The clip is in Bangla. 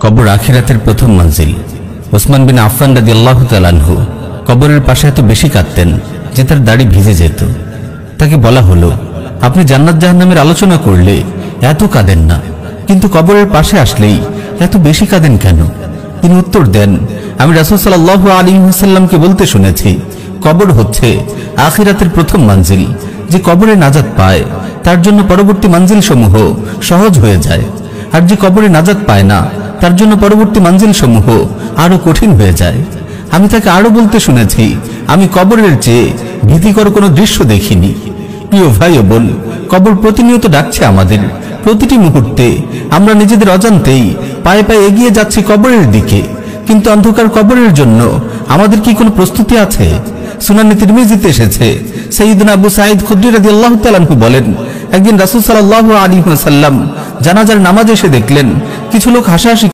কবর আখিরাতের প্রথম মঞ্জিল। ওসমান বিন আফফান রাদিয়াল্লাহু তাআলা আনহু কবরের পাশে এত বেশি কাঁদতেন যে তার দাড়ি ভিজে যেত। তাকে বলা হলো, আপনি জান্নাত জাহান্নামের আলোচনা করলে এত কাঁদেন না, কিন্তু কবরের পাশে আসলেই এত বেশি কাঁদেন কেন? তিনি উত্তর দেন, আমি রাসূল সাল্লাল্লাহু আলাইহি ওয়াসাল্লামকে বলতে শুনেছি, কবর হচ্ছে আখিরাতের প্রথম মঞ্জিল। যে কবরে নাজাত পায় তার জন্য পরবর্তী মঞ্জিল সমূহ সহজ হয়ে যায়, আর যে কবরে নাজাত পায় না তার জন্য পরবর্তী মঞ্জিল সমূহ আরো কঠিন হয়ে যায়। আমি তাকে আরো বলতে শুনেছি, আমি কবরের চেয়ে ভীতিকর কোনো দৃশ্য দেখিনি। প্রিয় ভাই ও বোন, কবর প্রতিনিয়ত ডাকছে আমাদের। প্রতিটি মুহূর্তে আমরা নিজেদের অজান্তেই পায়ে পায়ে এগিয়ে যাচ্ছি কবরের দিকে, কিন্তু অন্ধকার কবরের জন্য আমাদের কি কোনো প্রস্তুতি আছে? সুনানে তিরমিজিতে এসেছে, সাইয়্যিদুনা আবু সাঈদ খুদরি রাদিয়াল্লাহু তাআলা আনহু বলেন, একদিন রাসূল সাল্লাল্লাহু আলাইহি ওয়াসাল্লাম জানাজার নামাজে এসে দেখলেন কিছু লোক হাসাহাসি